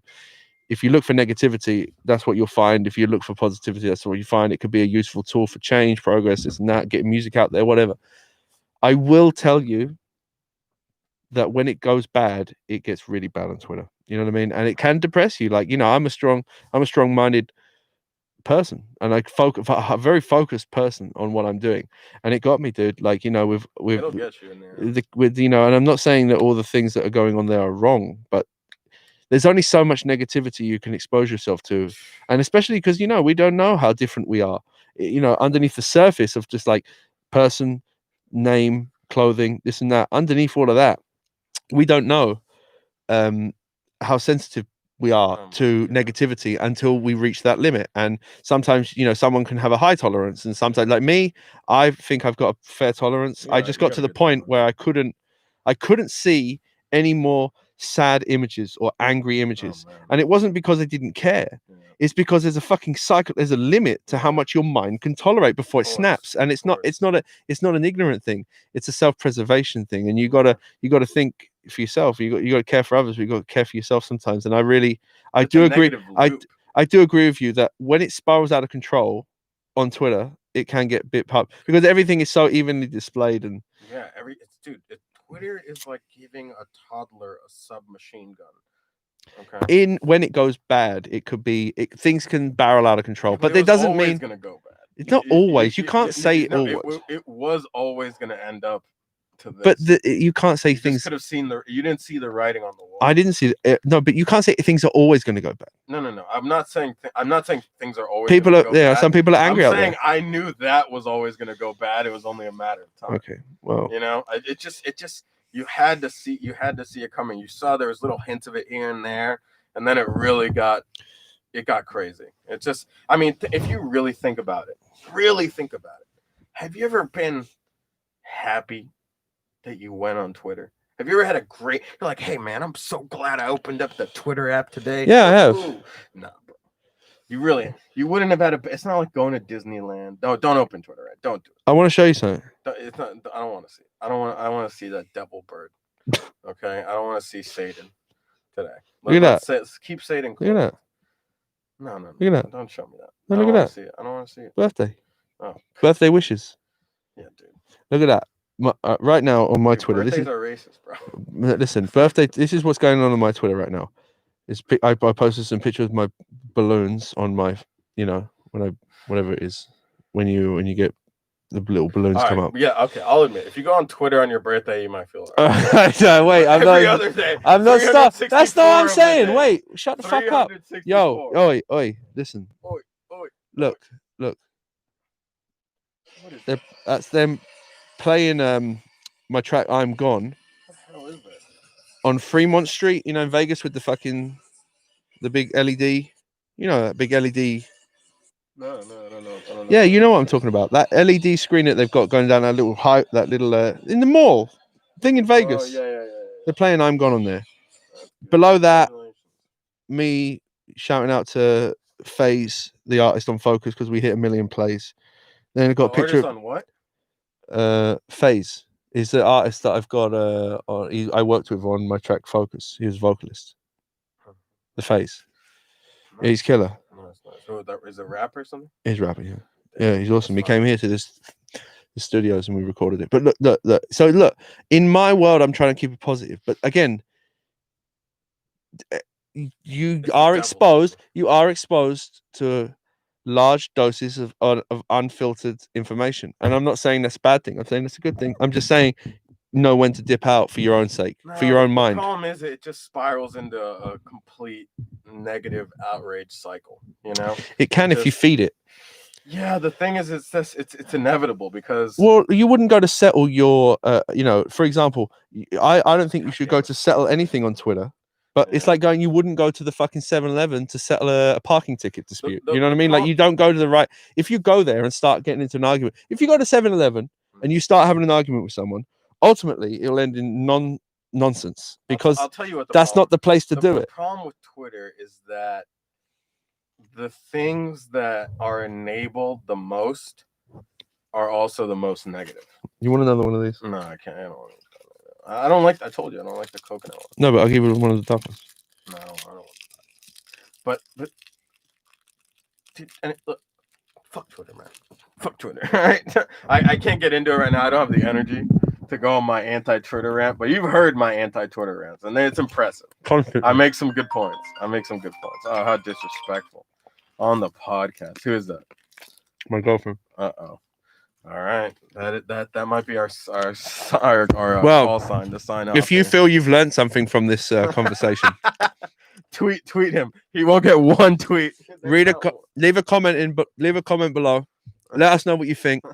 If you look for negativity, that's what you'll find. If you look for positivity, that's what you find. It could be a useful tool for change, progress, this and that, getting music out there, whatever. I will tell you that when it goes bad, it gets really bad on Twitter. You know what I mean? And it can depress you. Like, I'm a strong-minded person, and a very focused person on what I'm doing, and it got me, dude. Like, it'll get you in there. And I'm not saying that all the things that are going on there are wrong, but there's only so much negativity you can expose yourself to, and especially because we don't know how different we are. Underneath the surface of just like person, name, clothing, this and that. Underneath all of that, we don't know how sensitive we are to negativity until we reach that limit. And sometimes someone can have a high tolerance, and sometimes, like me, I think I've got a fair tolerance. I just got to the point where I couldn't see any more sad images or angry images, and it wasn't because I didn't care. It's because there's a fucking cycle. There's a limit to how much your mind can tolerate before it snaps. And it's not an ignorant thing. It's a self-preservation thing. And you gotta think for yourself. You got to care for others. But you got to care for yourself sometimes. And I do agree with you that when it spirals out of control on Twitter, it can get a bit pub because everything is so evenly displayed. And Twitter is like giving a toddler a submachine gun. Okay. When it goes bad, it could be things can barrel out of control, but it doesn't mean it's gonna go bad. It's not always. You can't say always. It was always gonna end up to this. But you can't say things. Could have seen you didn't see the writing on the wall. I didn't see it. No, but you can't say things are always going to go bad. No. I'm not saying things are always. People are bad. Some people are angry. I'm saying I knew that was always going to go bad. It was only a matter of time. Okay. Well, it just you had to see it coming. You saw there was little hints of it here and there, and then it really got crazy. It's just, I mean, if you really think about it, have you ever been happy that you went on Twitter? Have you ever had a great? You're like, hey man, I'm so glad I opened up the Twitter app today. Yeah, I have. No, bro. You wouldn't have had a. It's not like going to Disneyland. Don't open Twitter. Right? Don't do it. I want to show you something. It's not. I don't want to see. I want to see that devil bird. Okay, I don't want to see Satan today. Look at that. Keep Satan close. Look at that. No. Look at that. Don't show me that. No, look at that. See it. I don't want to see it. Birthday. Oh. Birthday wishes. Yeah, dude. Look at that. Right now on my Twitter. Birthdays are racist, bro. Listen, birthday. This is what's going on my Twitter right now. I posted some pictures of my balloons on my, whatever it is, when you get the little balloons come up. Yeah, okay. I'll admit, if you go on Twitter on your birthday, you might feel. No, wait, I'm not. Other day, I'm not stuck. That's not what I'm saying. Wait, shut the fuck up. Yo, oi, listen. Oi. Look. That's them playing my track "I'm Gone." What the hell is that? On Fremont Street, in Vegas, with the big LED, that big LED. No, I don't know. Yeah, you know what I'm talking about. That LED screen that they've got going down that little in the mall thing in Vegas. Oh, yeah. They're playing "I'm Gone" on there. Below that, me shouting out to FaZe, the artist on Focus, because we hit 1 million plays. Then I got a picture on what? FaZe is the artist that I've got. I worked with on my track Focus. He was vocalist. The FaZe. Yeah, he's killer. So that is a rapper or something? He's rapping, yeah. Yeah, he's awesome. He came here to the studios and we recorded it. But look. So look, in my world, I'm trying to keep it positive. But again, you are exposed to large doses of unfiltered information. And I'm not saying that's a bad thing. I'm saying that's a good thing. I'm just saying know when to dip out for your own sake, for your own mind. The problem is it just spirals into a complete negative outrage cycle, It can if you feed it. Yeah, the thing is it's inevitable because you wouldn't go to settle your for example, I don't think you should go to settle anything on Twitter. But it's like you wouldn't go to the fucking 7-Eleven to settle a parking ticket dispute. You know what I mean? Like you don't go to the right. If you go there and start getting into an argument, if you go to 7-Eleven and you start having an argument with someone, ultimately it'll end in nonsense because I'll tell you what that's not the place to do it. The problem with Twitter is that the things that are enabled the most are also the most negative. You want another one of these? No, I can't. I don't like. I told you I don't like the coconut one. No, but I'll give you one of the top ones. No, I don't want that. But dude, and look, fuck Twitter, man. Fuck Twitter. All right, I can't get into it right now. I don't have the energy to go on my anti-Twitter rant. But you've heard my anti-Twitter rants, and it's impressive. I make some good points. Oh, how disrespectful on the podcast. Who is that? My girlfriend. Uh-oh. All right, that might be our call sign to sign off. If you feel you've learned something from this conversation, tweet him. He won't get one tweet. Leave a comment below. Let us know what you think.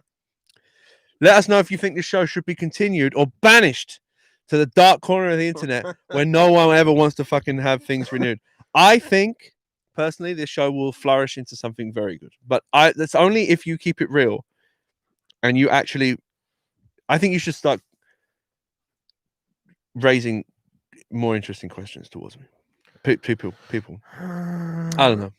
Let us know if you think the show should be continued or banished to the dark corner of the internet where no one ever wants to fucking have things renewed. I think personally this show will flourish into something very good, but that's only if you keep it real. And you actually, I think you should start raising more interesting questions towards me. People. I don't know.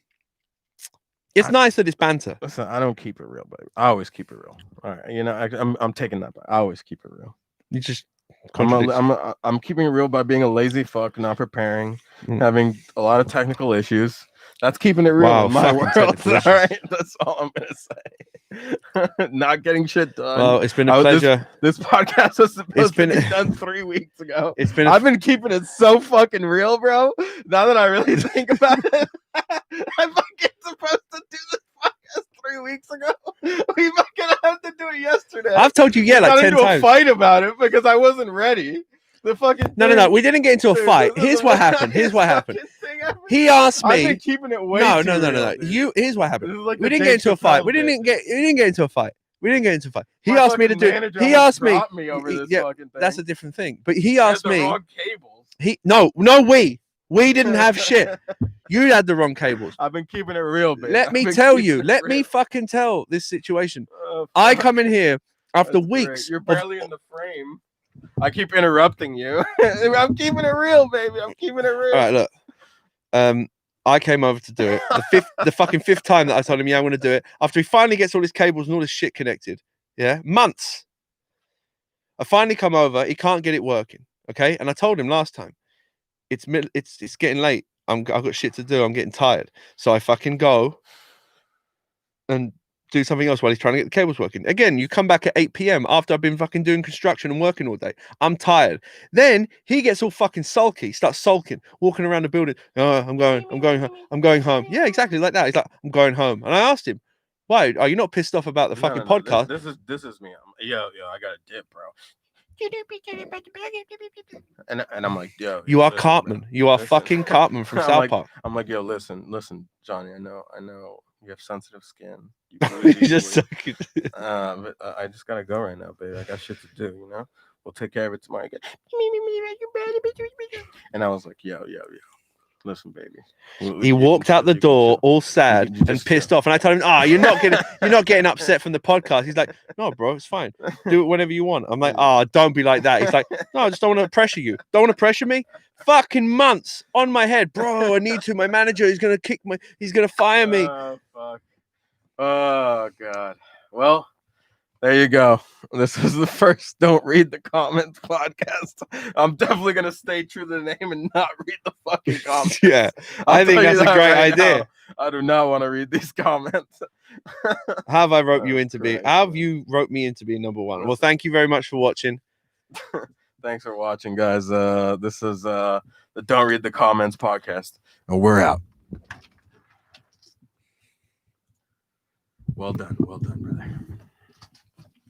It's nice that it's banter. Listen, I don't keep it real, baby. I always keep it real. All right, I'm taking that back. I always keep it real. You just I'm keeping it real by being a lazy fuck, not preparing, having a lot of technical issues. That's keeping it real in my world. All right, that's all I'm gonna say. Not getting shit done. Well, it's been a pleasure. This podcast was supposed to be done 3 weeks ago. I've been keeping it so fucking real, bro. Now that I really think about it, I'm fucking supposed to do this podcast 3 weeks ago. We fucking had to do it yesterday. I've told you, like 10 times. A fight about it because I wasn't ready. The fucking no. We didn't get into a fight. Here's what happened. He asked me. I've been keeping it way No. real, Here's what happened. We didn't get into a fight. We didn't get into a fight. He asked me to do. He asked me. That's a different thing. But he asked me. Wrong cables. We didn't have shit. You had the wrong cables. I've been keeping it real, baby. Let me tell you. Let me fucking tell this situation. I come in here after weeks. You're barely in the frame. I keep interrupting you. I'm keeping it real, baby. I'm keeping it real. All right, look. I came over to do it. The fucking fifth time that I told him, yeah, I'm going to do it. After he finally gets all his cables and all his shit connected. Yeah, months. I finally come over. He can't get it working. Okay, and I told him last time, it's getting late. I've got shit to do. I'm getting tired. So I fucking go and do something else while he's trying to get the cables working. Again, you come back at 8 p.m. after I've been fucking doing construction and working all day. I'm tired. Then he gets all fucking sulky, starts sulking, walking around the building. Oh, I'm going home. Yeah, exactly like that. He's like, I'm going home. And I asked him, why? Are you not pissed off about the fucking podcast? This is me. Yo, I got a dip, bro. And I'm like, yo, you are Cartman. You are fucking Cartman from South Park. I'm like, yo, listen, Johnny. I know you have sensitive skin. You just but I just gotta go right now, baby. I got shit to do. You know, we'll take care of it tomorrow. And I was like, yo. Listen, baby. He walked out the door all sad and pissed off, and I told him, you're not getting upset from the podcast. He's like, no, bro, it's fine. Do it whenever you want. I'm like, don't be like that. He's like, no, I just don't want to pressure you. Don't want to pressure me. Fucking months on my head, bro. I need to. My manager is gonna he's gonna fire me. Oh fuck. Oh god. Well, there you go. This is the first Don't Read the Comments podcast. I'm definitely going to stay true to the name and not read the fucking comments. Yeah, I think that's a great idea. Now. I do not want to read these comments. How have I roped you into being? How have you roped me into being number one? Well, thank you very much for watching. Thanks for watching, guys. This is the Don't Read the Comments podcast. And we're out. Well done, brother.